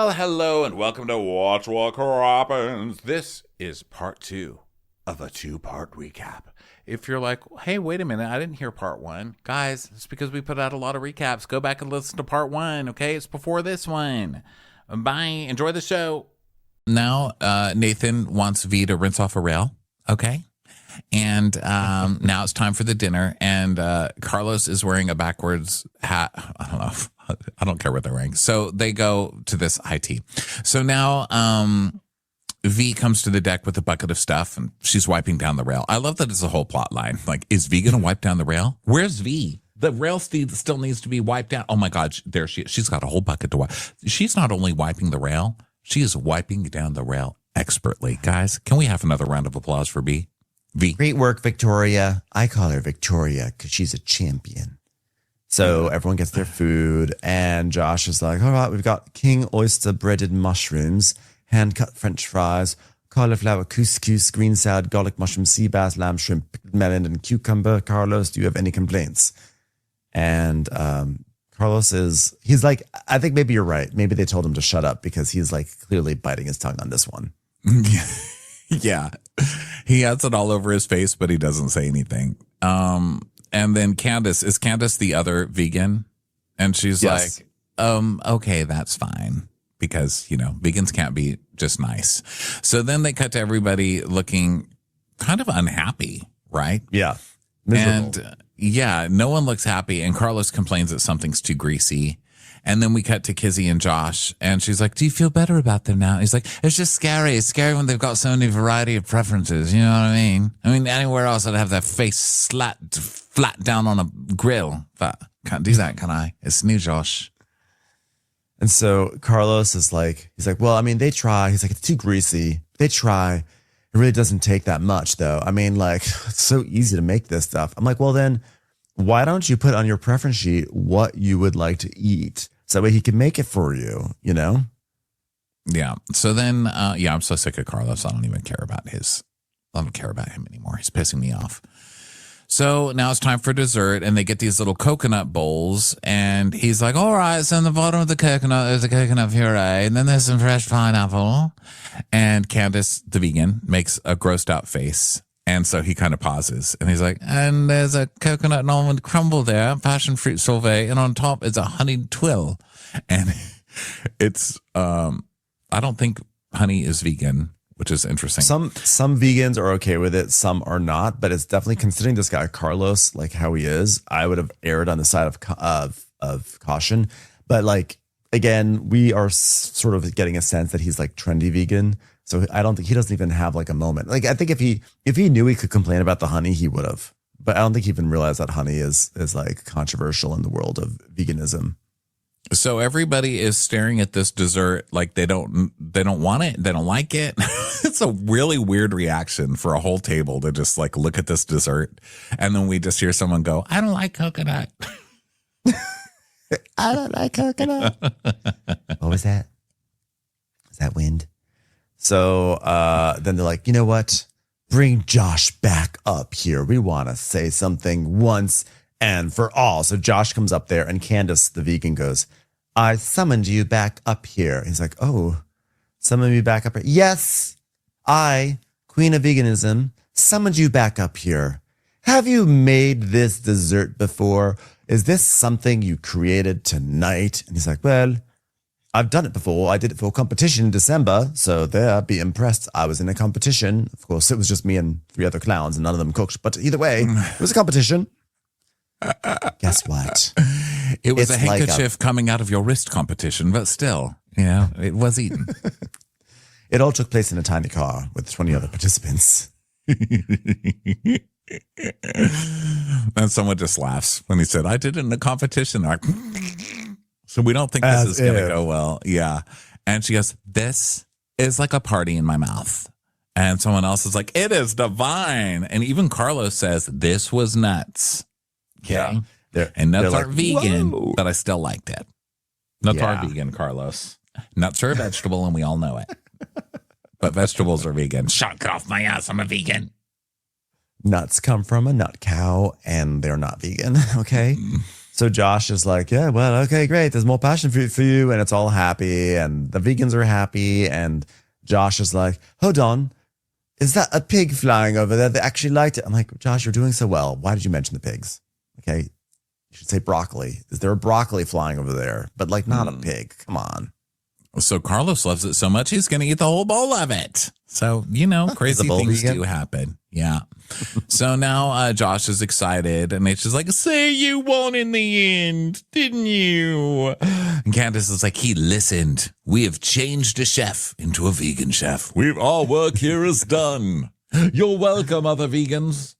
Well, hello and welcome to Watch What Crappens. This is part 2 of a 2-part recap. If you're like, hey, wait a minute, I didn't hear part 1. Guys, it's because we put out a lot of recaps. Go back and listen to part 1, okay? It's before this one. Bye. Enjoy the show. Now, Nathan wants V to rinse off a rail, okay? And now it's time for the dinner, and Carlos is wearing a backwards hat. I don't know. I don't care what they're wearing. So they go to this IT. So now V comes to the deck with a bucket of stuff, and she's wiping down the rail. I love that it's a whole plot line. Like, is V going to wipe down the rail? Where's V? The rail still needs to be wiped down. Oh, my God. There she is. She's got a whole bucket to wipe. She's not only wiping the rail, she is wiping down the rail expertly. Guys, can we have another round of applause for V? Great work, Victoria. I call her Victoria because she's a champion. So everyone gets their food, and Josh is like, all right, we've got king oyster breaded mushrooms, hand-cut French fries, cauliflower couscous, green salad, garlic mushroom, sea bass, lamb, shrimp, melon, and cucumber. Carlos, do you have any complaints? And Carlos he's like, I think maybe you're right. Maybe they told him to shut up because he's like clearly biting his tongue on this one. Yeah. He has it all over his face, but he doesn't say anything. And then is Candace the other vegan? And she's like, okay, that's fine. Because, vegans can't be just nice. So then they cut to everybody looking kind of unhappy, right? Yeah. Miserable. And no one looks happy. And Carlos complains that something's too greasy. And then we cut to Kizzy and Josh, and she's like, do you feel better about them now? He's like, it's just scary. It's scary when they've got so many variety of preferences. You know what I mean? Anywhere else I'd have their face flat down on a grill. But can't do that, can I? It's new, Josh. And so Carlos is like, well, they try. He's like, it's too greasy. They try. It really doesn't take that much, though. It's so easy to make this stuff. I'm like, well, then why don't you put on your preference sheet what you would like to eat? So that way he can make it for you, Yeah. So then, I'm so sick of Carlos. I don't care about him anymore. He's pissing me off. So now it's time for dessert, and they get these little coconut bowls, and he's like, all right, so in the bottom of the coconut, there's a coconut puree, and then there's some fresh pineapple. And Candace, the vegan, makes a grossed out face. And so he kind of pauses, and he's like, and there's a coconut and almond crumble there, passion fruit sorbet, and on top is a honeyed twill. And it's, I don't think honey is vegan, which is interesting. Some vegans are okay with it, some are not, but it's definitely, considering this guy, Carlos, like how he is, I would have erred on the side of caution. But again, we are sort of getting a sense that he's like trendy vegan. So I don't think he doesn't even have like a moment. I think if he knew he could complain about the honey, he would have. But I don't think he even realized that honey is like controversial in the world of veganism. So everybody is staring at this dessert like they don't want it, they don't like it. It's a really weird reaction for a whole table to just like look at this dessert, and then we just hear someone go, "I don't like coconut." I don't like coconut. What was that? Was that wind? So then they're like, you know what? Bring Josh back up here. We want to say something once and for all. So Josh comes up there, and Candace, the vegan, goes, I summoned you back up here. He's like, oh, summon me back up here. Yes, I, Queen of Veganism, summoned you back up here. Have you made this dessert before? Is this something you created tonight? And he's like, well, I've done it before. I did it for a competition in December, so there, be impressed. I was in a competition. Of course, it was just me and 3 other clowns, and none of them cooked. But either way, it was a competition. Guess what? It was a handkerchief coming out of your wrist competition, but still, it was eaten. It all took place in a tiny car with 20 other participants. And someone just laughs when he said, I did it in a competition. So we don't think this is going to go well. Yeah. And she goes, this is like a party in my mouth. And someone else is like, it is divine. And even Carlos says, this was nuts. Okay. Yeah. And nuts aren't vegan, whoa, but I still liked it. Nuts are vegan, Carlos. Nuts are a vegetable, and we all know it. But vegetables are vegan. Shut off my ass. I'm a vegan. Nuts come from a nut cow, and they're not vegan. Okay. So Josh is like, yeah, well, okay, great. There's more passion for you. And it's all happy. And the vegans are happy. And Josh is like, hold on. Is that a pig flying over there that actually liked it? I'm like, Josh, you're doing so well. Why did you mention the pigs? Okay. You should say broccoli. Is there a broccoli flying over there? But like not a pig. Come on. So Carlos loves it so much, he's going to eat the whole bowl of it. So, crazy things do happen. Yeah. So now Josh is excited and H is like, say you won in the end, didn't you? And Candace is like, he listened. We have changed a chef into a vegan chef. Our work here is done. You're welcome, other vegans.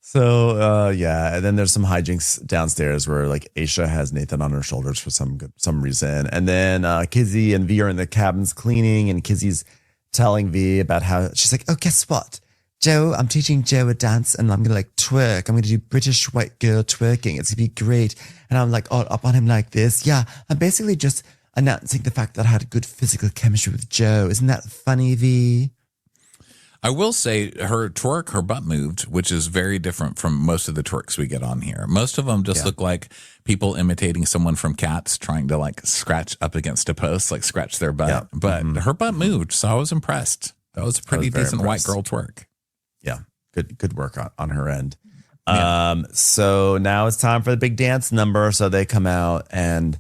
So, and then there's some hijinks downstairs where like Aisha has Nathan on her shoulders for some reason. And then Kizzy and V are in the cabins cleaning, and Kizzy's telling V about how she's like, oh, guess what? Joe, I'm teaching Joe a dance and I'm going to like twerk. I'm going to do British white girl twerking. It's going to be great. And I'm like all up on him like this. Yeah, I'm basically just announcing the fact that I had a good physical chemistry with Joe. Isn't that funny, V? I will say her butt moved, which is very different from most of the twerks we get on here. Most of them just look like people imitating someone from Cats trying to like scratch up against a post, like scratch their butt. Yeah. But her butt moved, so I was impressed. That was a pretty decent white girl twerk. Yeah, good work on her end. Yeah. So now it's time for the big dance number. So they come out and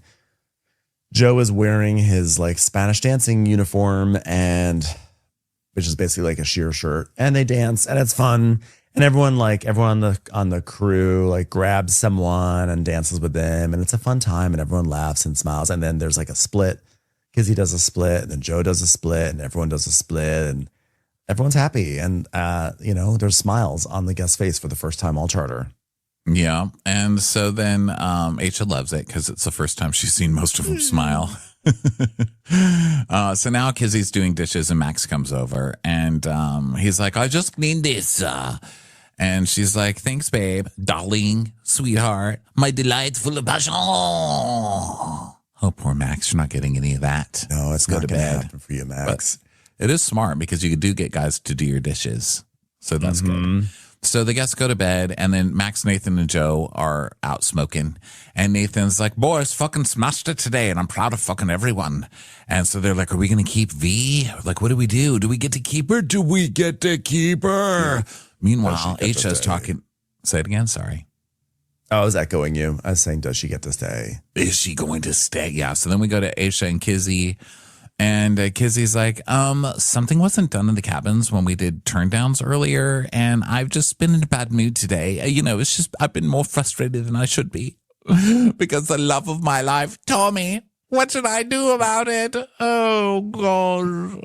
Joe is wearing his like Spanish dancing uniform, and which is basically like a sheer shirt, and they dance and it's fun. And everyone on the crew like grabs someone and dances with them, and it's a fun time and everyone laughs and smiles. And then there's like a split. Kizzy does a split, and then Joe does a split, and everyone does a split, and everyone's happy. And, there's smiles on the guest's face for the first time all charter. Yeah. And so then Aisha loves it because it's the first time she's seen most of them smile. So now Kizzy's doing dishes and Max comes over and he's like, I just need this. And she's like, thanks, babe, darling, sweetheart, my delightful passion. Oh, poor Max, you're not getting any of that. No, it's not going to happen for you, Max. But it is smart because you do get guys to do your dishes. So that's good. So the guests go to bed, and then Max, Nathan, and Joe are out smoking. And Nathan's like, boys, fucking smashed it today, and I'm proud of fucking everyone. And so they're like, are we going to keep V? Like, what do we do? Do we get to keep her? Do we get to keep her? Yeah. Meanwhile, Aisha's talking. Say it again, sorry. Oh, I was echoing you. I was saying, does she get to stay? Is she going to stay? Yeah. So then we go to Aisha and Kizzy. And Kizzy's like, something wasn't done in the cabins when we did turn downs earlier. And I've just been in a bad mood today. It's just, I've been more frustrated than I should be because the love of my life, Tommy, what should I do about it? Oh, gosh.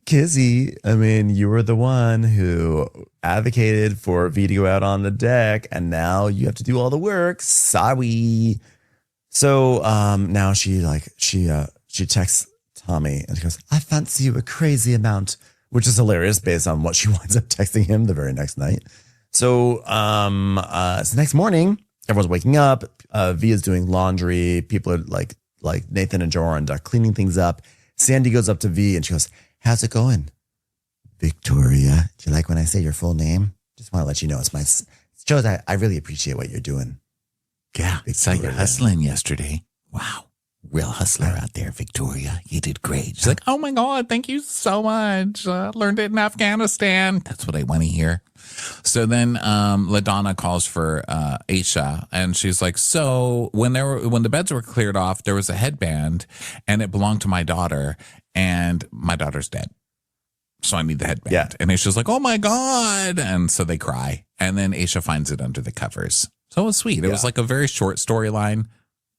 Kizzy, I mean, you were the one who advocated for V to go out on the deck, and now you have to do all the work. Sorry. So now she texts Tommy and she goes, I fancy you a crazy amount, which is hilarious based on what she winds up texting him the very next night. So it's the next morning. Everyone's waking up. V is doing laundry. People are like Nathan and Joe are cleaning things up. Sandy goes up to V and she goes, how's it going? Victoria. Do you like when I say your full name? Just want to let you know it shows I really appreciate what you're doing. Yeah, I saw you hustling yesterday. Wow. Real hustler out there, Victoria. You did great. She's like, oh my God, thank you so much. Learned it in Afghanistan. That's what I want to hear. So then LaDonna calls for Aisha, and she's like, so when the beds were cleared off, there was a headband, and it belonged to my daughter, and my daughter's dead. So I need the headband. Yeah. And Aisha's like, oh my God. And so they cry. And then Aisha finds it under the covers. So it was sweet. It was like a very short storyline.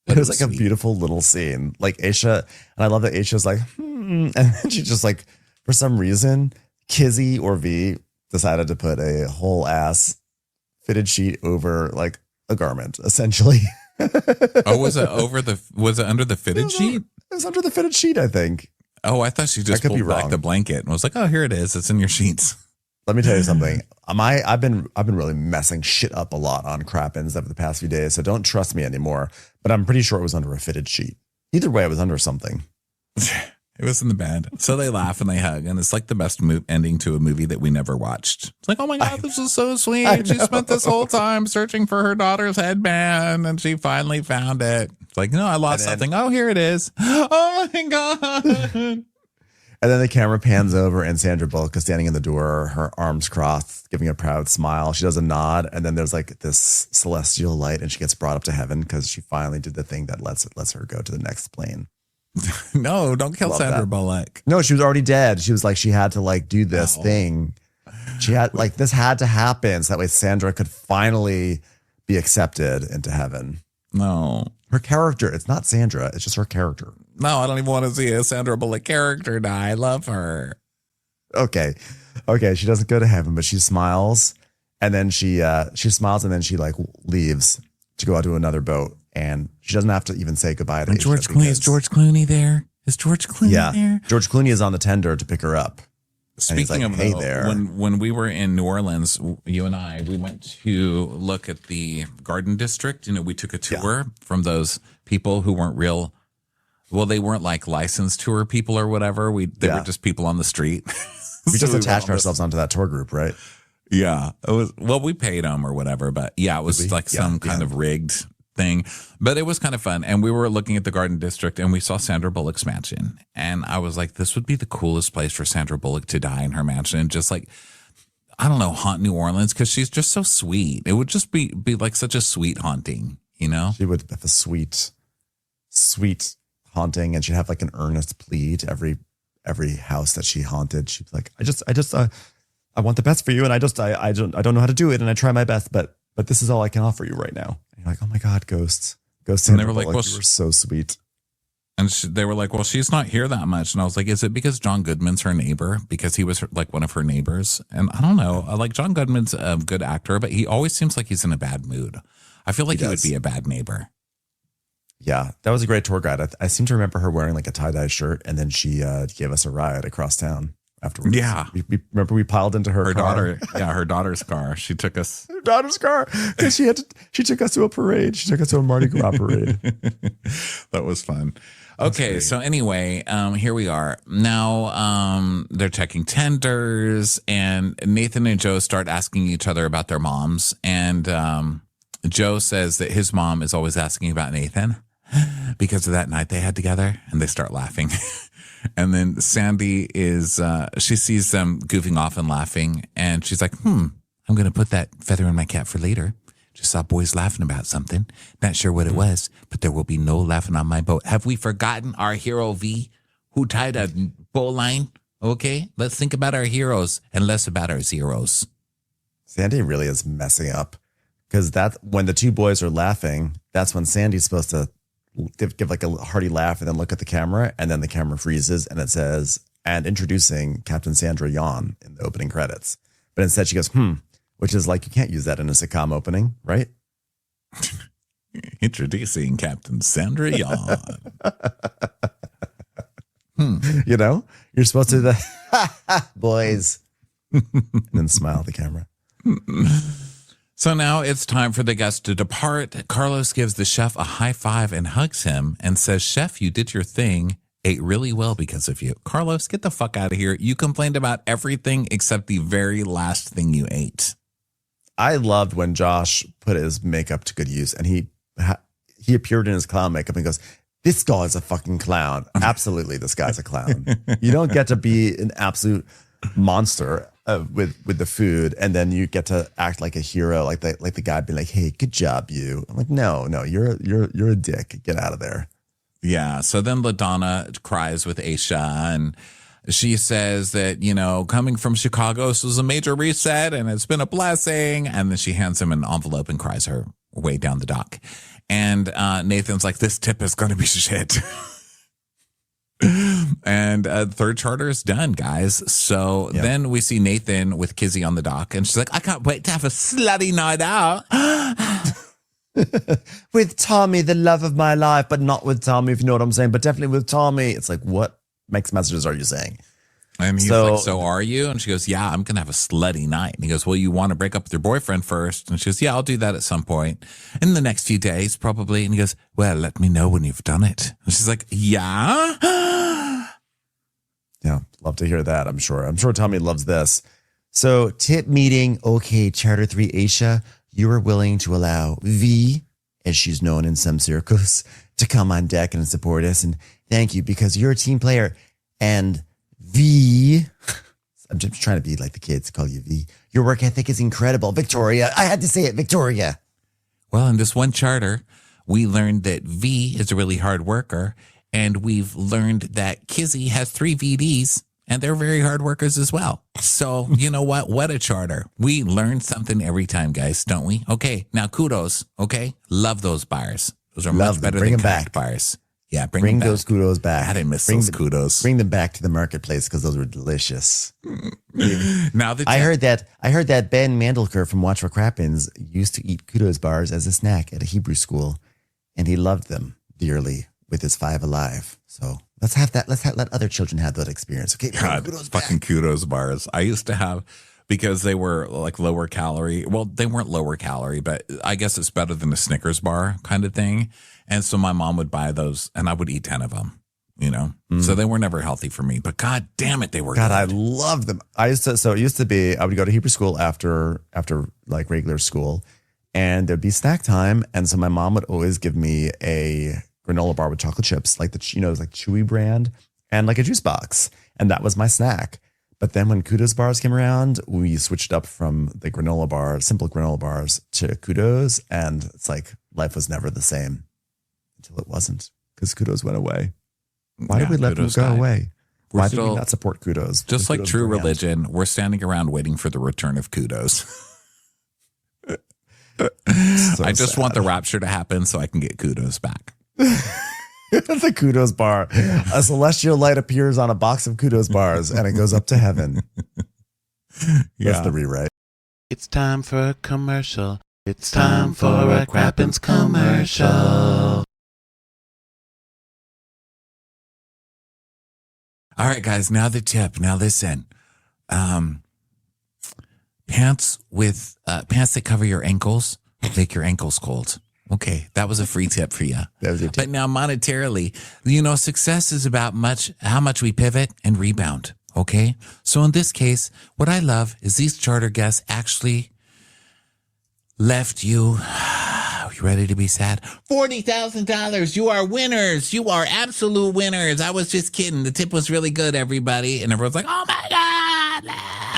It was like sweet. A beautiful little scene. Like Aisha, and I love that Aisha's like, and then she just like, for some reason, Kizzy or V decided to put a whole ass fitted sheet over like a garment, essentially. Oh, was it under the fitted sheet? It was under the fitted sheet, I think. Oh, I thought she just pulled back the blanket and was like, oh, here it is. It's in your sheets. Let me tell you something. I've been really messing shit up a lot on Crappens over the past few days, so don't trust me anymore. But I'm pretty sure it was under a fitted sheet. Either way, it was under something. It was in the bed. So they laugh and they hug, and it's like the best ending to a movie that we never watched. It's like, oh my God, this is so sweet. She spent this whole time searching for her daughter's headband, and she finally found it. It's like, no, I lost something. Oh, here it is. Oh my God. And then the camera pans over, and Sandra Bullock is standing in the door, her arms crossed, giving a proud smile. She does a nod, and then there's like this celestial light, and she gets brought up to heaven because she finally did the thing that lets her go to the next plane. No, don't kill Sandra Bullock. No, she was already dead. She was like, she had to like do this thing. She had like, this had to happen so that way Sandra could finally be accepted into heaven. No. Her character, it's not Sandra, it's just her character. No, I don't even want to see a Sandra Bullock character die. I love her. Okay, she doesn't go to heaven, but she smiles, and then she smiles, and then she like leaves to go out to another boat. And she doesn't have to even say goodbye to George Clooney. Is George Clooney there? Is George Clooney there? George Clooney is on the tender to pick her up. Speaking of, hey there. When we were in New Orleans, you and I, we went to look at the Garden District. You know, we took a tour from those people who weren't real. Well, they weren't like licensed tour people or whatever. They were just people on the street. We just attached ourselves onto that tour group, right? Yeah. It was, well, we paid them or whatever, but yeah, it was like some kind of rigged thing, but it was kind of fun. And we were looking at the Garden District, and we saw Sandra Bullock's mansion, and I was like, this would be the coolest place for Sandra Bullock to die in her mansion, and just like, I don't know, haunt New Orleans, because she's just so sweet. It would just be like such a sweet haunting, you know? She would have a sweet haunting, and she'd have like an earnest plea to every house that she haunted. She'd be like, I want the best for you, and I don't know how to do it, and I try my best, but this is all I can offer you right now. And you're like, oh my God, ghosts. And they were like, well, you were so sweet. And they were like, well, she's not here that much. And I was like, is it because John Goodman's her neighbor? Because he was like one of her neighbors. And I don't know, like John Goodman's a good actor, but he always seems like he's in a bad mood. I feel like he would be a bad neighbor. Yeah, that was a great tour guide. I seem to remember her wearing like a tie-dye shirt, and then she gave us a ride across town afterwards. Yeah. We remember we piled into her car. Daughter. Yeah, her daughter's car. She took us. Her daughter's car. Because she took us to a parade. She took us to a Mardi Gras parade. That was fun. Okay, so anyway, here we are. Now they're checking tenders, and Nathan and Joe start asking each other about their moms. And Joe says that his mom is always asking about Nathan because of that night they had together, and they start laughing. And then Sandy she sees them goofing off and laughing, and she's like, I'm going to put that feather in my cap for later. Just saw boys laughing about something. Not sure what it was, but there will be no laughing on my boat. Have we forgotten our hero V who tied a bowline? Okay, let's think about our heroes and less about our zeros. Sandy really is messing up, because when the two boys are laughing, that's when Sandy's supposed to give like a hearty laugh and then look at the camera, and then the camera freezes and it says, and introducing Captain Sandra Yawn in the opening credits. But instead she goes, which is like, you can't use that in a sitcom opening, right? Introducing Captain Sandra Yawn. You know, you're supposed to do the boys and then smile at the camera. So now it's time for the guests to depart. Carlos gives the chef a high five and hugs him and says, Chef, you did your thing. Ate really well because of you. Carlos, get the fuck out of here. You complained about everything except the very last thing you ate. I loved when Josh put his makeup to good use, and he appeared in his clown makeup and goes, this guy's a fucking clown. Absolutely, this guy's a clown. You don't get to be an absolute monster with the food, and then you get to act like a hero, like the guy be like, hey, good job, you. I'm like, no, you're a dick. Get out of there. Yeah. So then LaDonna cries with Aisha, and she says that, coming from Chicago, this was a major reset and it's been a blessing. And then she hands him an envelope and cries her way down the dock. And Nathan's like, this tip is going to be shit. And third charter is done, guys. So then we see Nathan with Kizzy on the dock, and she's like, I can't wait to have a slutty night out. With Tommy, the love of my life, but not with Tommy, if you know what I'm saying, but definitely with Tommy. It's like, what mixed messages are you saying? And he's like, so are you? And she goes, yeah, I'm going to have a slutty night. And he goes, well, you want to break up with your boyfriend first? And she goes, yeah, I'll do that at some point in the next few days, probably. And he goes, well, let me know when you've done it. And she's like, yeah. Yeah, love to hear that. I'm sure Tommy loves this. So tip meeting. Okay, Charter 3 Aisha, you are willing to allow V, as she's known in some circles, to come on deck and support us. And thank you, because you're a team player. And V, I'm just trying to be like the kids, call you V. Your work ethic is incredible. Victoria, I had to say it, Victoria. Well, in this one charter, we learned that V is a really hard worker. And we've learned that Kizzy has 3 VDs. And they're very hard workers as well. So, you know what? What a charter. We learn something every time, guys, don't we? Okay, now kudos, okay? Love those bars. Those are much better than kayak bars. Yeah, bring those kudos back. I didn't miss those kudos. Bring them back to the marketplace because those were delicious. Now I heard that Ben Mandelker from Watch for Crappens used to eat kudos bars as a snack at a Hebrew school, and he loved them dearly with his 5 Alive. So let's have that. Let other children have that experience. Okay, God, kudos bars. I used to have, because they were like lower calorie. Well, they weren't lower calorie, but I guess it's better than a Snickers bar kind of thing. And so my mom would buy those, and I would eat 10 of them. You know, so they were never healthy for me. But God damn it, they were. God, good. I love them. It used to be I would go to Hebrew school after like regular school, and there'd be snack time, and so my mom would always give me a granola bar with chocolate chips, like like Chewy brand, and like a juice box. And that was my snack. But then when Kudos bars came around, we switched up from the granola bar, simple granola bars, to Kudos. And it's like life was never the same until it wasn't, because Kudos went away. Why did we let them go away? Why did we not support Kudos? Just like true religion, we're standing around waiting for the return of Kudos. I just want the rapture to happen so I can get Kudos back. The Kudos bar. A celestial light appears on a box of Kudos bars and it goes up to heaven. That's the rewrite. It's time for a commercial. It's time for a Crappens commercial. All right, guys, now the tip. Now listen. Pants that cover your ankles make your ankles cold. Okay, that was a free tip for you. That was your tip. But now monetarily, success is about how much we pivot and rebound. Okay, so in this case, what I love is these charter guests actually left you. Are you ready to be sad? $40,000. You are winners. You are absolute winners. I was just kidding. The tip was really good, everybody. And everyone's like, oh my God.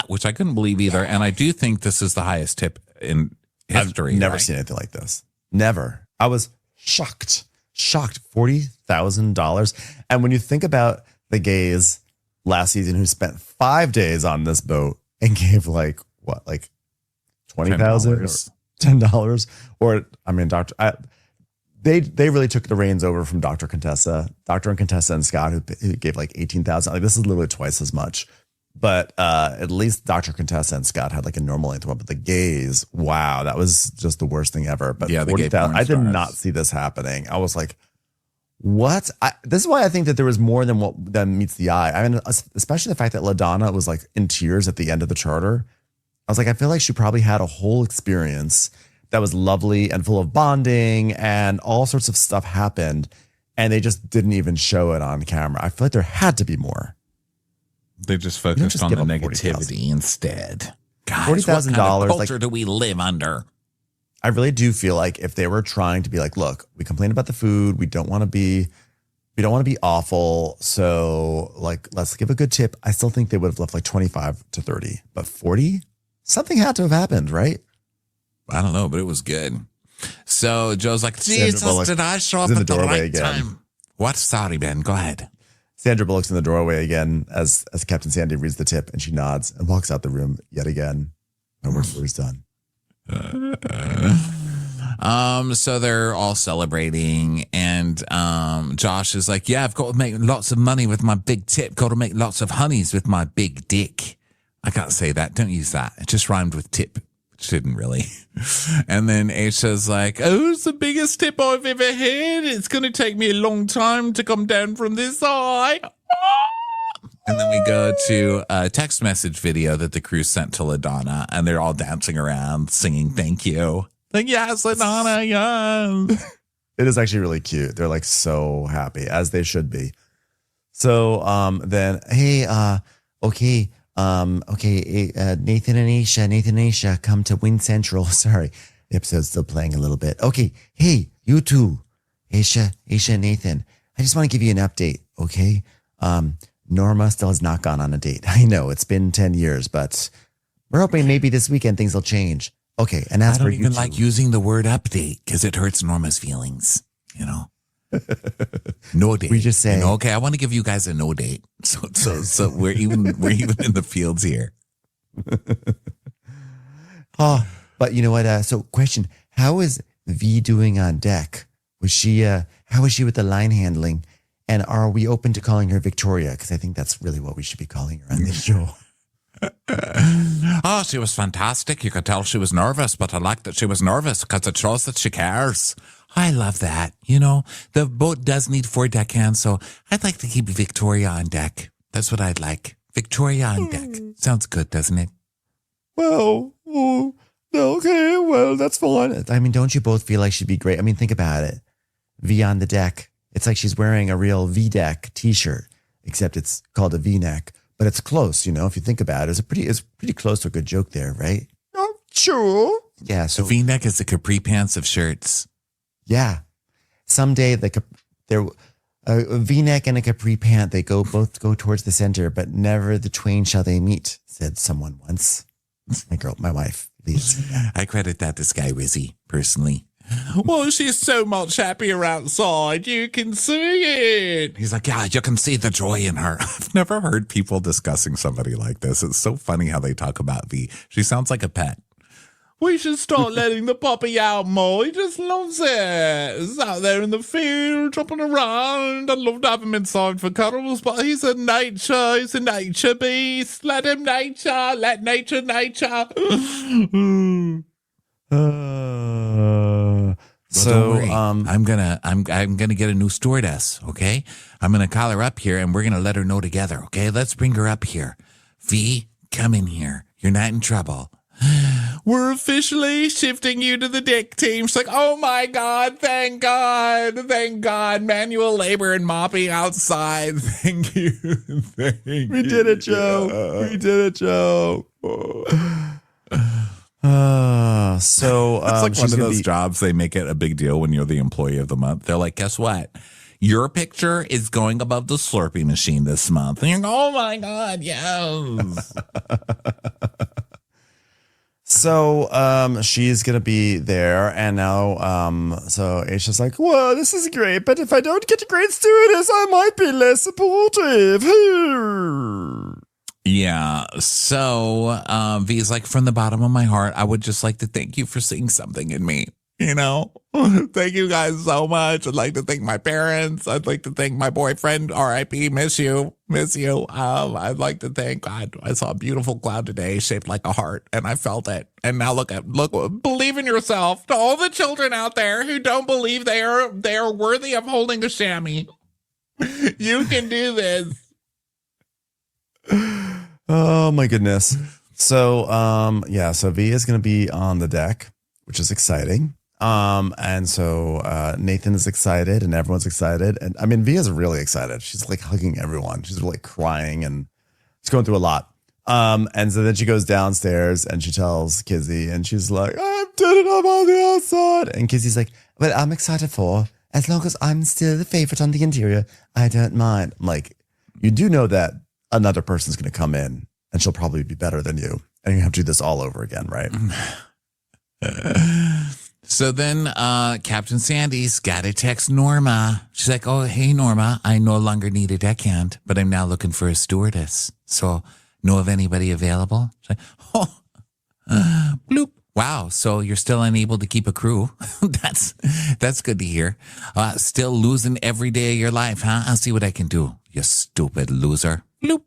Which I couldn't believe either. And I do think this is the highest tip in history. I've never seen anything like this. Never. I was shocked. $40,000. And when you think about the gays last season who spent 5 days on this boat and gave like $20,000 or $10, or I mean, they really took the reins over from Dr. and Contessa and Scott, who gave like $18,000. Like, this is literally twice as much. But at least Dr. Contessa and Scott had like a normal length one. But the gays, wow, that was just the worst thing ever. But yeah, 40,000, I did not see this happening. I was like, what? This is why I think that there was more than meets the eye. I mean, especially the fact that LaDonna was like in tears at the end of the charter. I was like, I feel like she probably had a whole experience that was lovely and full of bonding, and all sorts of stuff happened, and they just didn't even show it on camera. I feel like there had to be more. They just focused on the negativity instead. Guys, $40,000. What kind of culture do we live under? I really do feel like if they were trying to be like, look, we complain about the food. We don't want to be awful. So like, let's give a good tip. I still think they would have left like 25 to 30, but 40, something had to have happened, right? I don't know, but it was good. So Joe's like, Jesus, did I show up at the right time? What? Sorry, Ben. Go ahead. Sandra Bullock's in the doorway again as Captain Sandy reads the tip, and she nods and walks out the room yet again. And we're done. So they're all celebrating, and Josh is like, yeah, I've got to make lots of money with my big tip. Got to make lots of honeys with my big dick. I can't say that. Don't use that. It just rhymed with tip. Didn't really. And then Aisha's like, oh, it's the biggest tip I've ever had. It's going to take me a long time to come down from this high. And then we go to a text message video that the crew sent to LaDonna, and they're all dancing around singing thank you. Like, yes, LaDonna, yes. It is actually really cute. They're like so happy, as they should be. So then, hey, okay, Nathan and Aisha, come to Win Central. Sorry, the episode's still playing a little bit. Okay, hey, you two, Aisha and Nathan. I just want to give you an update, okay? Norma still has not gone on a date. I know it's been 10 years, but we're hoping maybe this weekend things will change. Okay, and as I don't for even you like two, using the word update because it hurts Norma's feelings, you know. No date. We just say, you know, okay, I want to give you guys a no date. So we're even in the fields here. oh, but you know what? So question, how is V doing on deck? How is she with the line handling? And are we open to calling her Victoria? Because I think that's really what we should be calling her on this show. Oh, she was fantastic. You could tell she was nervous, but I like that she was nervous because it shows that she cares. I love that. You know, the boat does need 4 deckhands, so I'd like to keep Victoria on deck. That's what I'd like. Victoria on deck. Sounds good, doesn't it? Well, okay, well, that's fine. I mean, don't you both feel like she'd be great? I mean, think about it. V on the deck. It's like she's wearing a real V-deck t-shirt, except it's called a V-neck. But it's close, you know, if you think about it. It's pretty close to a good joke there, right? Oh, sure. Yeah, so The V-neck is the capri pants of shirts. yeah. Someday a V-neck and a capri pant, they both go towards the center, but never the twain shall they meet, said someone once. My wife, Lisa. I credit that to Sky Rizzy, personally. Well, she's so much happier outside. You can see it. He's like, yeah, you can see the joy in her. I've never heard people discussing somebody like this. It's so funny how they talk about V. She sounds like a pet. We should start letting the puppy out more. He just loves it. He's out there in the field, jumping around. I'd love to have him inside for cuddles, but he's a nature beast. Let him nature. Let nature. Well, don't worry. I'm gonna get a new stewardess, okay? I'm gonna call her up here and we're gonna let her know together, okay? Let's bring her up here. V, come in here. You're not in trouble. We're officially shifting you to the deck team. She's like, oh my God, thank God. Manual labor and mopping outside. Thank you. We did it, Joe. So it's like one of those jobs they make it a big deal when you're the employee of the month. They're like, guess what? Your picture is going above the Slurpee machine this month. And you're like, oh my God, yes. So she's gonna be there, and now so Aisha's like, well, this is great, but if I don't get a great stewardess, I might be less supportive. Yeah. So V's like, from the bottom of my heart, I would just like to thank you for seeing something in me. You know, thank you guys so much. I'd like to thank my parents. I'd like to thank my boyfriend. R.I.P. Miss you. I'd like to thank God. I saw a beautiful cloud today shaped like a heart, and I felt it. And now look, believe in yourself. To all the children out there who don't believe they are worthy of holding a chamois, you can do this. Oh my goodness. So so V is gonna be on the deck, which is exciting. And so Nathan is excited and everyone's excited. And I mean, V is really excited. She's like hugging everyone. She's really crying and she's going through a lot. And so then she goes downstairs and she tells Kizzy and she's like, I'm dead and I'm on the outside. And Kizzy's like, well, I'm excited as long as I'm still the favorite on the interior, I don't mind. I'm like, you do know that another person's going to come in and she'll probably be better than you. And you have to do this all over again, right? So then Captain Sandy's got to text Norma. She's like, oh, hey, Norma, I no longer need a deckhand, but I'm now looking for a stewardess. So know of anybody available? She's like, bloop. Wow, so you're still unable to keep a crew. That's good to hear. Still losing every day of your life, huh? I'll see what I can do, you stupid loser. Bloop.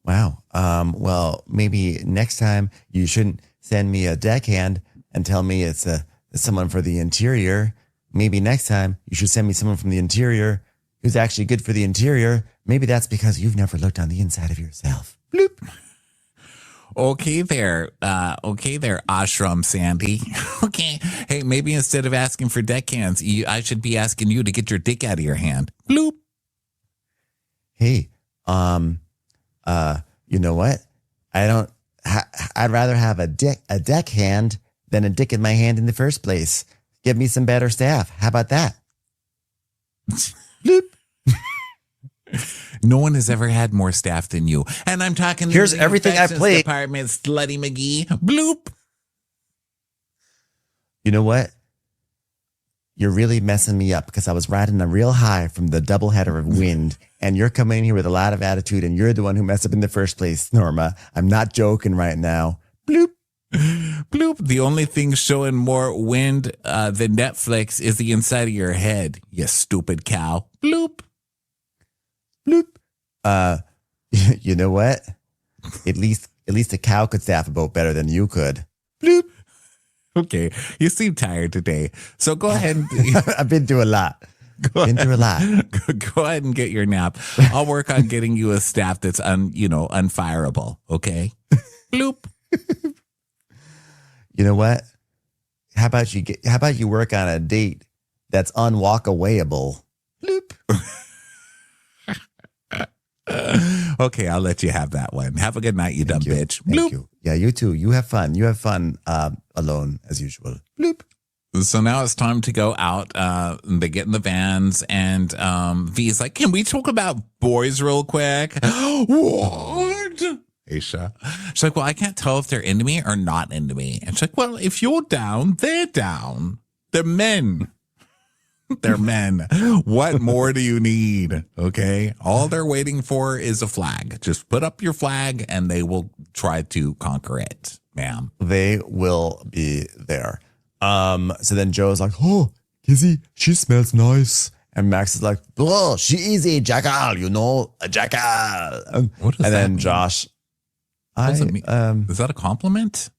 Wow. Well, maybe next time you shouldn't send me a deckhand and tell me it's someone for the interior. Maybe next time you should send me someone from the interior who's actually good for the interior. Maybe that's because you've never looked on the inside of yourself. Bloop. Okay there, Ashram Sandy. Okay. Hey, maybe instead of asking for deckhands, I should be asking you to get your dick out of your hand. Bloop. hey, you know what? I'd rather have a deckhand than a dick in my hand in the first place. Give me some better staff. How about that? Bloop. No one has ever had more staff than you. And I'm talking Here's to the everything I've infections played. Department, Slutty McGee. Bloop. You know what? You're really messing me up because I was riding a real high from the doubleheader of wind, and you're coming in here with a lot of attitude, and you're the one who messed up in the first place, Norma. I'm not joking right now. Bloop. Bloop. The only thing showing more wind than Netflix is the inside of your head, you stupid cow. Bloop. Bloop. You know what? At least a cow could staff a boat better than you could. Bloop. Okay, you seem tired today, so go ahead and I've been through a lot. Go ahead and get your nap. I'll work on getting you a staff that's unfireable. Okay, bloop. You know what? How about you work on a date that's unwalkawayable? Bloop. Okay, I'll let you have that one. Have a good night, you dumb bitch. Thank you. Yeah, you too. You have fun. You have fun alone as usual. Bloop. So now it's time to go out. They get in the vans, and V is like, "Can we talk about boys real quick?" What? Aisha. She's like, "Well, I can't tell if they're into me or not into me." And she's like, "Well, if you're down, they're down. They're men." They're men. What more do you need? Okay. All they're waiting for is a flag. Just put up your flag and they will try to conquer it, ma'am. They will be there. So then Joe's like, "Oh, Kizzy, she smells nice." And Max is like, "Oh, she is a jackal, a jackal." What does and that then mean? Josh, What does it mean? Is that a compliment?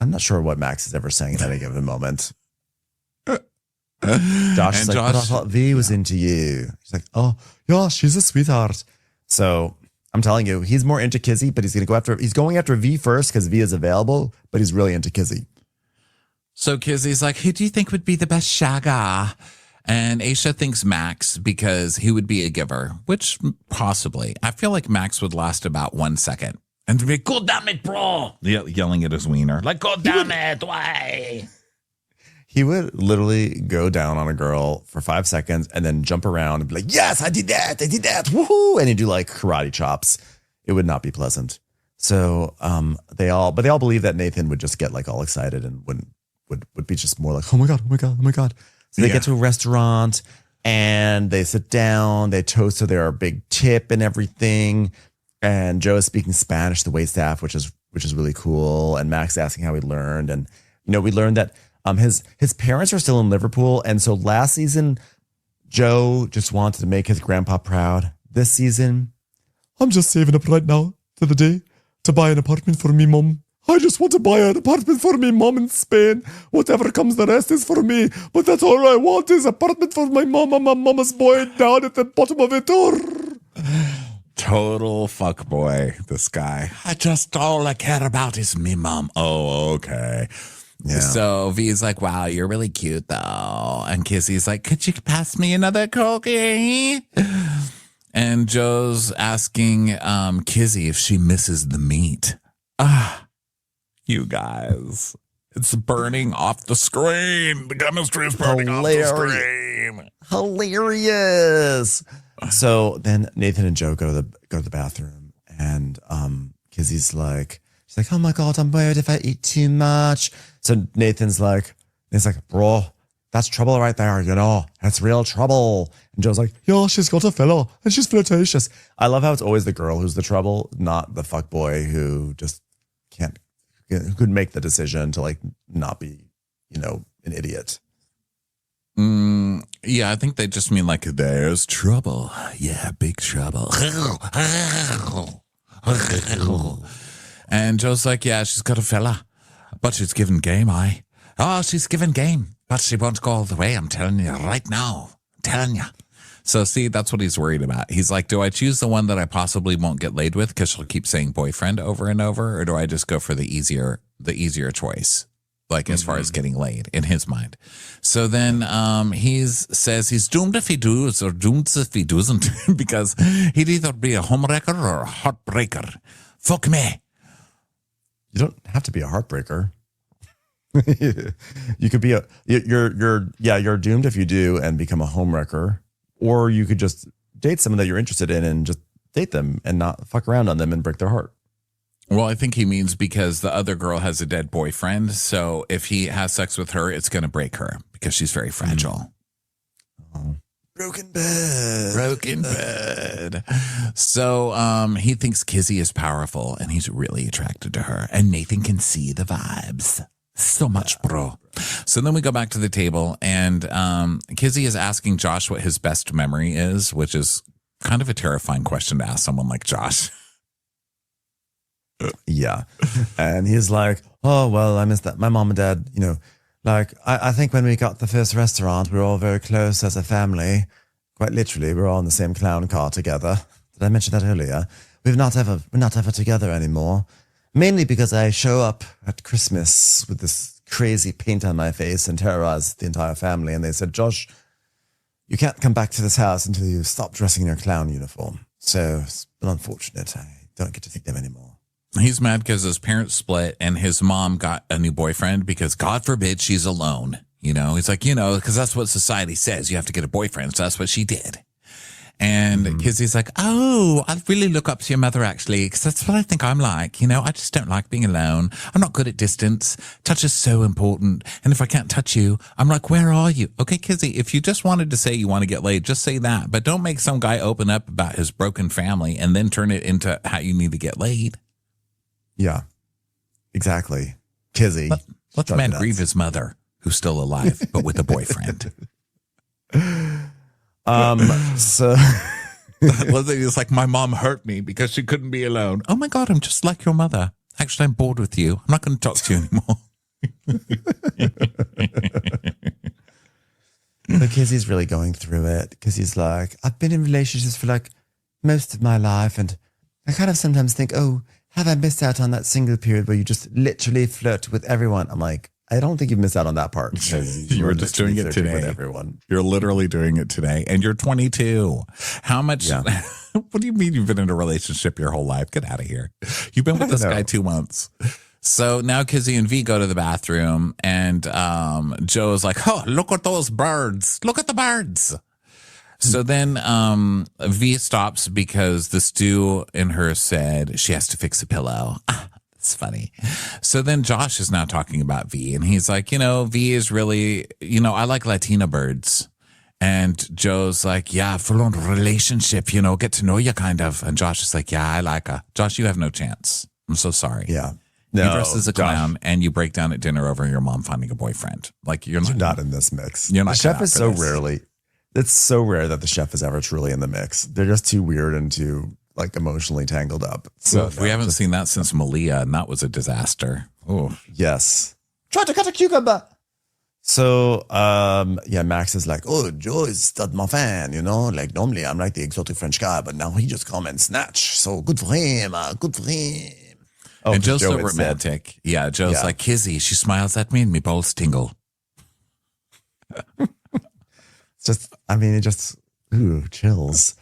I'm not sure what Max is ever saying at any given moment. Josh is like, "But I thought V was into you." He's like, "Oh, yeah, she's a sweetheart." So I'm telling you, he's more into Kizzy, but he's going after V first because V is available, but he's really into Kizzy. So Kizzy's like, "Who do you think would be the best shagga?" And Aisha thinks Max because he would be a giver, which possibly. I feel like Max would last about 1 second. And to be, "God damn it, bro!" Yelling at his wiener. Like, "God damn it, why?" He would literally go down on a girl for 5 seconds and then jump around and be like, "Yes, I did that. Woohoo." And he'd do like karate chops. It would not be pleasant. So they all believe that Nathan would just get like all excited and would be just more like, "Oh my God. So they get to a restaurant and they sit down, they toast to their big tip and everything. And Joe is speaking Spanish to the waitstaff, which is really cool. And Max asking how he learned. And, we learned that his parents are still in Liverpool. And so last season, Joe just wanted to make his grandpa proud. This season, "I'm just saving up right now for the day to buy an apartment for me, mom. I just want to buy an apartment for me, mom, in Spain. Whatever comes, the rest is for me. But that's all I want is apartment for my mom and my mama's boy down at the bottom of it." Total fuckboy, this guy. All I care about is me, mom. Oh, okay. Yeah. So V's like, "Wow, you're really cute, though." And Kizzy's like, "Could you pass me another cookie?" And Joe's asking Kizzy if she misses the meat. You guys. It's burning off the screen. The chemistry is burning off the screen. Hilarious. So then Nathan and Joe go to the bathroom, and Kizzy's like, she's like, "Oh my God, I'm worried if I eat too much." So Nathan's like, "Bro, that's trouble right there, That's real trouble." And Joe's like, "Yeah, she's got a fella and she's flirtatious." I love how it's always the girl who's the trouble, not the fuckboy who just who could make the decision to like not be, an idiot. Yeah, I think they just mean like, "There's trouble." Yeah, big trouble. And Joe's like, "Yeah, she's got a fella, but she's given game, she's given game, but she won't go all the way. I'm telling you right now. I'm telling you." So see, that's what he's worried about. He's like, do I choose the one that I possibly won't get laid with because she'll keep saying boyfriend over and over, or do I just go for the easier choice? like as far as getting laid in his mind. So then he says he's doomed if he does or doomed if he doesn't because he'd either be a homewrecker or a heartbreaker. Fuck me. You don't have to be a heartbreaker. You could be you're doomed if you do and become a homewrecker, or you could just date someone that you're interested in and just date them and not fuck around on them and break their heart. Well, I think he means because the other girl has a dead boyfriend. So if he has sex with her, it's going to break her because she's very fragile. Oh. Broken bed. Broken bed. So he thinks Kizzy is powerful and he's really attracted to her. And Nathan can see the vibes. So much, bro. So then we go back to the table and Kizzy is asking Josh what his best memory is, which is kind of a terrifying question to ask someone like Josh. Yeah. And he's like, oh, well, I miss that. My mom and dad, you know, like, I think when we got the first restaurant, we were all very close as a family. Quite literally, we're all in the same clown car together. Did I mention that earlier? We're not ever together anymore. Mainly because I show up at Christmas with this crazy paint on my face and terrorize the entire family. And they said, Josh, you can't come back to this house until you stop dressing in your clown uniform. So it's been unfortunate. I don't get to see them anymore. He's mad because his parents split and his mom got a new boyfriend because God forbid she's alone. You know, he's like, you know, because that's what society says. You have to get a boyfriend. So that's what she did. And Kizzy's like, oh, I really look up to your mother, actually, because that's what I think I'm like. You know, I just don't like being alone. I'm not good at distance. Touch is so important. And if I can't touch you, I'm like, where are you? Okay, Kizzy, if you just wanted to say you want to get laid, just say that. But don't make some guy open up about his broken family and then turn it into how you need to get laid. Yeah, exactly. Kizzy. Let the man grieve his mother, who's still alive, but with a boyfriend. So it's like my mom hurt me because she couldn't be alone. Oh my God, I'm just like your mother. Actually, I'm bored with you. I'm not going to talk to you anymore. So Kizzy's really going through it because he's like, I've been in relationships for like most of my life, and I kind of sometimes think, oh, have I missed out on that single period where you just literally flirt with everyone? I'm like, I don't think you've missed out on that part. You were just doing it today. With everyone. You're literally doing it today. And you're 22. How much? Yeah. What do you mean you've been in a relationship your whole life? Get out of here. You've been with this guy 2 months. So now Kizzy and V go to the bathroom and Joe's like, oh, look at those birds. Look at the birds. So then V stops because the stew in her said she has to fix a pillow. It's funny. So then Josh is now talking about V and he's like, you know, V is really, you know, I like Latina birds. And Joe's like, yeah, full on relationship, you know, get to know you kind of. And Josh is like, yeah, I like her. Josh, you have no chance. I'm so sorry. Yeah. No, you dress as a clown and you break down at dinner over your mom finding a boyfriend. Like you're not in this mix. You're not. The chef is so rarely. It's so rare that the chef is ever truly in the mix. They're just too weird and too like emotionally tangled up. So we haven't seen that since Malia, and that was a disaster. Oh yes. Try to cut a cucumber. So Max is like, oh, Joe is stud my fan, you know. Like normally I'm like the exotic French guy, but now he just come and snatch. So good for him. Good for him. Oh, and Joe's so romantic. Yeah, Joe's like, Kizzy, she smiles at me and me balls tingle. Chills.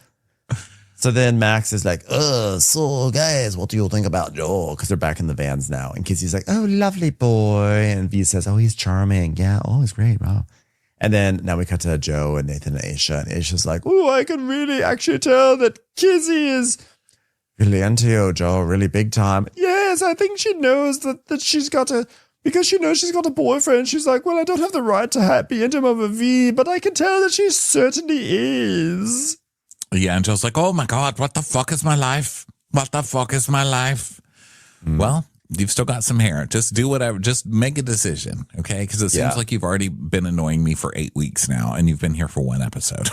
So then Max is like, so guys, what do you think about Joe? Because they're back in the vans now. And Kizzy's like, oh, lovely boy. And V says, oh, he's charming. Yeah, oh, he's great. Wow. And then now we cut to Joe and Nathan and Aisha. And Aisha's like, oh, I can really actually tell that Kizzy is really into you, Joe, really big time. Yes, I think she knows that she's got a... Because she knows she's got a boyfriend, she's like, well, I don't have the right to be into him over V, but I can tell that she certainly is. Yeah, and Joe's like, oh my God, what the fuck is my life? What the fuck is my life? Well, you've still got some hair. Just do whatever. Just make a decision, okay? Because it seems like you've already been annoying me for 8 weeks now, and you've been here for one episode.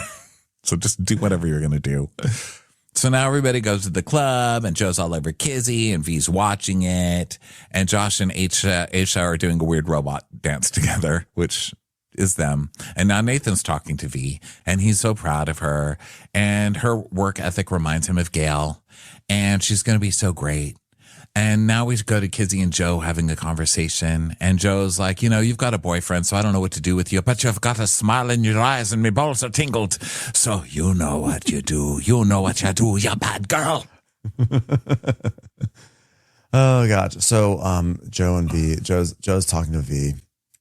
So just do whatever you're going to do. So now everybody goes to the club and Joe's all over Kizzy and V's watching it. And Josh and Aisha are doing a weird robot dance together, which is them. And now Nathan's talking to V and he's so proud of her. And her work ethic reminds him of Gail. And she's going to be so great. And now we go to Kizzy and Joe having a conversation. And Joe's like, you've got a boyfriend, so I don't know what to do with you, but you've got a smile in your eyes and my balls are tingled. So you know what you do. You know what you do, you bad girl. Oh God. So Joe's talking to V,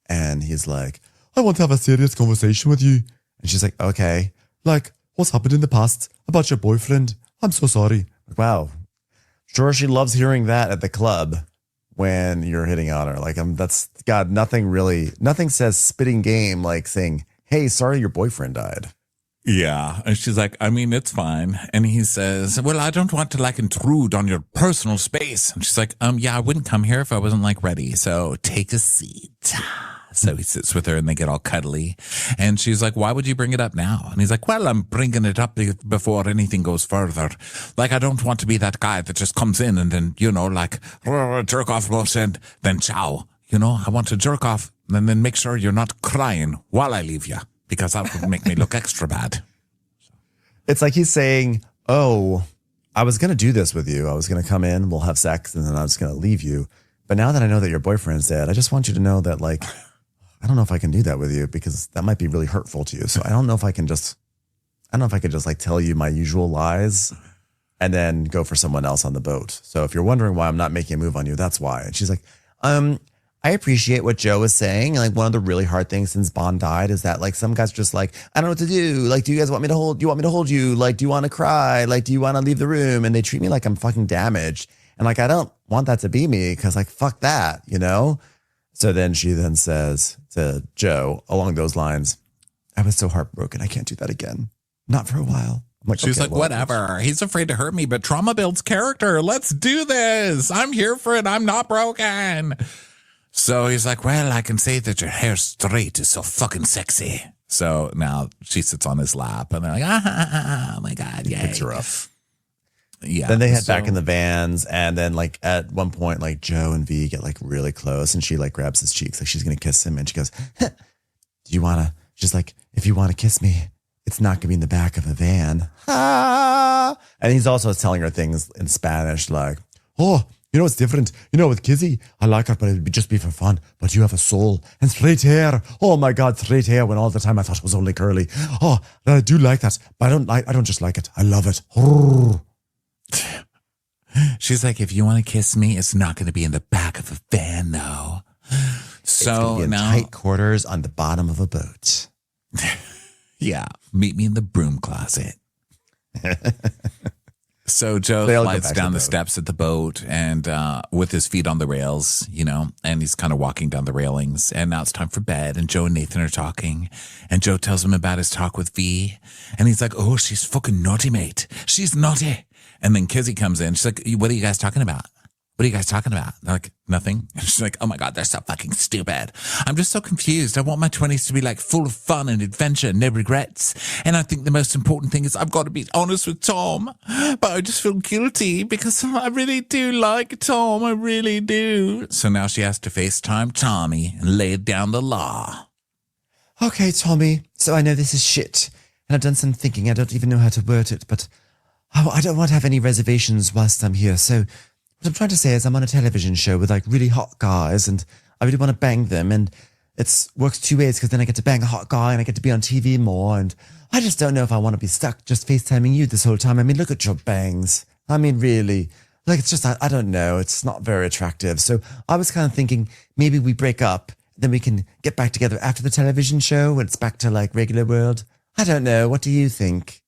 and he's like, I want to have a serious conversation with you. And she's like, okay. Like, what's happened in the past about your boyfriend? I'm so sorry. Wow. Sure, she loves hearing that at the club when you're hitting on her. Like, that's God, nothing says spitting game like saying, hey, sorry your boyfriend died. Yeah. And she's like, I mean, it's fine. And he says, well, I don't want to like intrude on your personal space. And she's like, yeah, I wouldn't come here if I wasn't like ready. So take a seat. So he sits with her and they get all cuddly. And she's like, why would you bring it up now? And he's like, well, I'm bringing it up before anything goes further. Like, I don't want to be that guy that just comes in and then, like, jerk off and then ciao. I want to jerk off and then make sure you're not crying while I leave you, because that would make me look extra bad. It's like he's saying, oh, I was going to do this with you. I was going to come in, we'll have sex, and then I was going to leave you. But now that I know that your boyfriend's dead, I just want you to know that, like, I don't know if I can do that with you because that might be really hurtful to you. So I don't know if I could just like tell you my usual lies and then go for someone else on the boat. So if you're wondering why I'm not making a move on you, that's why. And she's like, I appreciate what Joe is saying. Like, one of the really hard things since Bond died is that, like, some guys are just like, I don't know what to do. Like, do you guys want me to hold? Do you want me to hold you? Like, do you want to cry? Like, do you want to leave the room? And they treat me like I'm fucking damaged. And like, I don't want that to be me because, like, fuck that, So then she says to Joe along those lines, I was so heartbroken. I can't do that again. Not for a while. I'm like, she's okay, like, whatever. He's afraid to hurt me, but trauma builds character. Let's do this. I'm here for it. I'm not broken. So he's like, well, I can say that your hair straight is so fucking sexy. So now she sits on his lap and they're like, oh my God, yay. Picks her up. Yeah. Then they head back in the vans, and then like at one point, like Joe and V get like really close, and she like grabs his cheeks like she's gonna kiss him, and she goes, do you wanna? She's like, if you wanna kiss me, it's not gonna be in the back of a van. Ah! And he's also telling her things in Spanish like, oh, it's different. With Kizzy, I like her, but it would just be for fun. But you have a soul and straight hair. Oh my God, straight hair when all the time I thought it was only curly. Oh, I do like that, but I don't just like it. I love it. She's like, if you want to kiss me, it's not going to be in the back of a van, though. So in now, tight quarters on the bottom of a boat. Yeah, meet me in the broom closet. So Joe slides down the steps at the boat and with his feet on the rails, and he's kind of walking down the railings. And now it's time for bed. And Joe and Nathan are talking. And Joe tells him about his talk with V. And he's like, oh, she's fucking naughty, mate. She's naughty. And then Kizzy comes in. She's like, what are you guys talking about? What are you guys talking about? They're like, nothing. And she's like, oh my God, they're so fucking stupid. I'm just so confused. I want my 20s to be like full of fun and adventure and no regrets. And I think the most important thing is I've got to be honest with Tom. But I just feel guilty because I really do like Tom. I really do. So now she has to FaceTime Tommy and lay down the law. Okay, Tommy. So I know this is shit. And I've done some thinking. I don't even know how to word it. But I don't want to have any reservations whilst I'm here. So what I'm trying to say is I'm on a television show with like really hot guys and I really want to bang them, and it works two ways because then I get to bang a hot guy and I get to be on TV more, and I just don't know if I want to be stuck just FaceTiming you this whole time. I mean, look at your bangs. I mean, really, like, it's just, I don't know. It's not very attractive. So I was kind of thinking maybe we break up, then we can get back together after the television show when it's back to like regular world. I don't know. What do you think?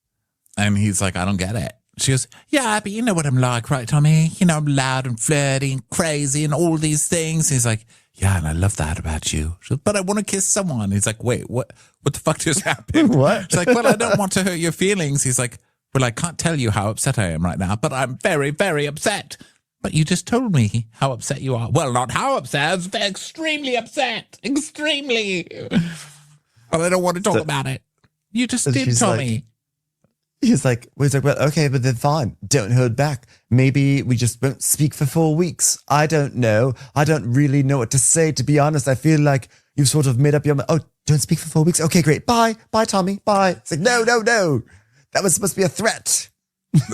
And he's like, I don't get it. She goes, yeah, but you know what I'm like, right, Tommy? I'm loud and flirty and crazy and all these things. He's like, yeah, and I love that about you. She goes, but I want to kiss someone. He's like, wait, what the fuck just happened? What? She's like, well, I don't want to hurt your feelings. He's like, well, I can't tell you how upset I am right now, but I'm very, very upset. But you just told me how upset you are. Well, not how upset. I was extremely upset. Extremely. But I don't want to talk about it. You just did, Tommy. He's like, well, okay, but then fine. Don't hold back. Maybe we just won't speak for 4 weeks. I don't know. I don't really know what to say, to be honest. I feel like you've sort of made up your mind. Oh, don't speak for 4 weeks? Okay, great. Bye. Bye, Tommy. Bye. It's like, no. That was supposed to be a threat.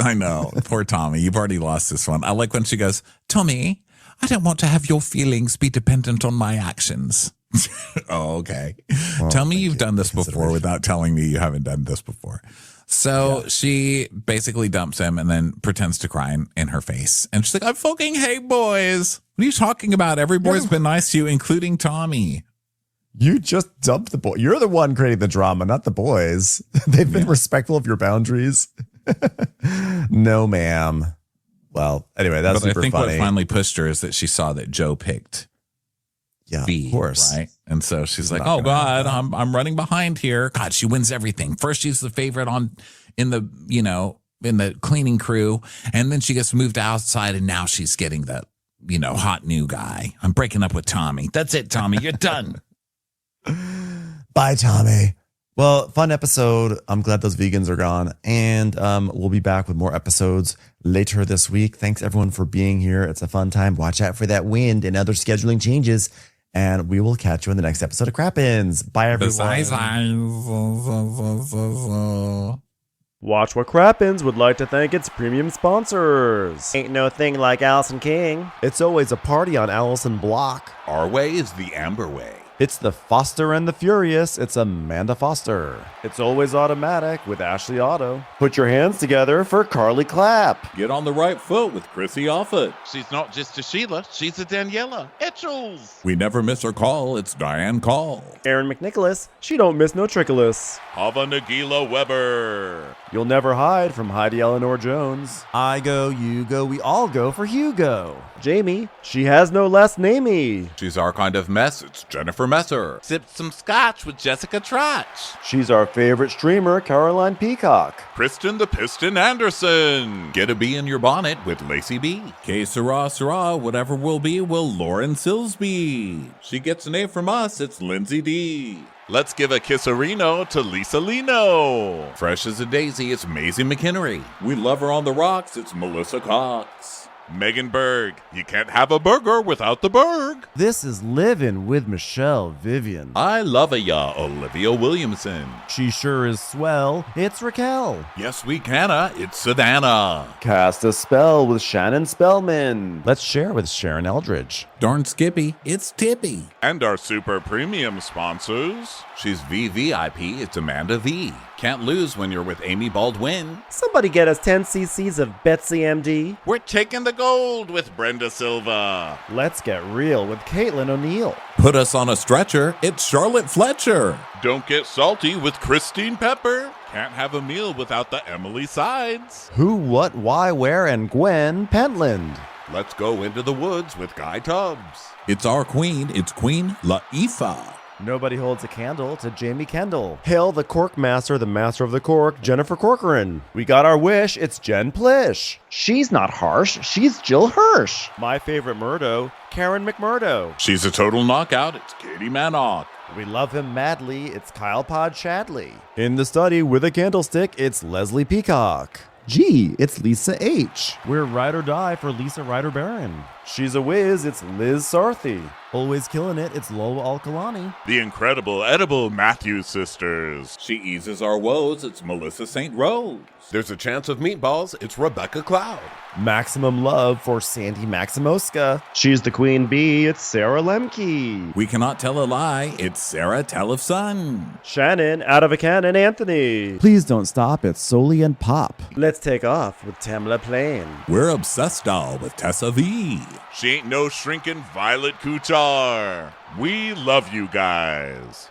I know. Poor Tommy. You've already lost this one. I like when she goes, Tommy, I don't want to have your feelings be dependent on my actions. Oh, okay. Well, Tell me thank you've you. done this before without telling me you haven't done this before. So she basically dumps him and then pretends to cry in her face. And she's like, I fucking hate boys. What are you talking about? Every boy's been nice to you, including Tommy. You just dumped the boy. You're the one creating the drama, not the boys. They've been respectful of your boundaries. No, ma'am. Well, anyway, that's but super I think funny. what finally pushed her is that she saw that Joe picked B, of course. right? And so she's like, not "Oh gonna God, have I'm running behind here." God, she wins everything. First, she's the favorite in the cleaning crew, and then she gets moved outside, and now she's getting the hot new guy. I'm breaking up with Tommy. That's it, Tommy. You're done. Bye, Tommy. Well, fun episode. I'm glad those vegans are gone. And we'll be back with more episodes later this week. Thanks, everyone, for being here. It's a fun time. Watch out for that wind and other scheduling changes. And we will catch you in the next episode of Crappens. Bye, everyone. Watch What Crappens would like to thank its premium sponsors. Ain't no thing like Allison King. It's always a party on Allison Block. Our way is the Amber way. It's the Foster and the Furious. It's Amanda Foster. It's always automatic with Ashley Auto. Put your hands together for Carly Clapp. Get on the right foot with Chrissy Offit. She's not just a Sheila, she's a Daniela. Etchels. We never miss her call. It's Diane Call. Aaron McNicholas, she don't miss no trickolas. Hava Nagila Weber. You'll never hide from Heidi Eleanor Jones. I go, you go, we all go for Hugo. Jamie, she has no last namey. She's our kind of mess. It's Jennifer Messer. Sipped some scotch with Jessica Trotch. She's our favorite streamer, Caroline Peacock. Kristen the Piston Anderson. Get a bee in your bonnet with Lacey B. Que sera, sera, whatever will be, will Lauren Silsby. She gets an A from us. It's Lindsay D. Let's give a kisserino to Lisa Lino. Fresh as a daisy, it's Maisie McHenry. We love her on the rocks. It's Melissa Cox. Megan Berg. You can't have a burger without the Berg. This is Living with Michelle Vivian. I love ya, Olivia Williamson. She sure is swell. It's Raquel. Yes, we canna. It's Savannah. Cast a spell with Shannon Spellman. Let's share with Sharon Eldridge. Darn Skippy, it's Tippy. And our super premium sponsors. She's VVIP, it's Amanda V. Can't lose when you're with Amy Baldwin. Somebody get us 10 cc's of Betsy MD. We're taking the gold with Brenda Silva. Let's get real with Caitlin O'Neill. Put us on a stretcher, it's Charlotte Fletcher. Don't get salty with Christine Pepper. Can't have a meal without the Emily Sides. Who, what, why, where, and Gwen Pentland. Let's go into the woods with Guy Tubbs. It's our queen, it's Queen Laifah. Nobody holds a candle to Jamie Kendall. Hail the cork master, the master of the cork, Jennifer Corcoran. We got our wish, it's Jen Plish. She's not harsh, she's Jill Hirsch. My favorite Murdo, Karen McMurdo. She's a total knockout. It's Katie Manock. We love him madly, it's Kyle Pod Shadley. In the study with a candlestick, it's Leslie Peacock. Gee, it's Lisa H. We're ride or die for Lisa Ryder Barron. She's a whiz, it's Liz Sarthy. Always killing it, it's Lola Alkalani. The incredible edible Matthews sisters. She eases our woes, it's Melissa St. Rose. There's a chance of meatballs, it's Rebecca Cloud. Maximum love for Sandy Maximoska. She's the queen bee, it's Sarah Lemke. We cannot tell a lie, it's Sarah Telefson. Shannon, out of a cannon, Anthony. Please don't stop, it's Soli and Pop. Let's take off with Tamla Plain. We're obsessed all with Tessa V. She ain't no shrinking Violet Kuchar. We love you guys.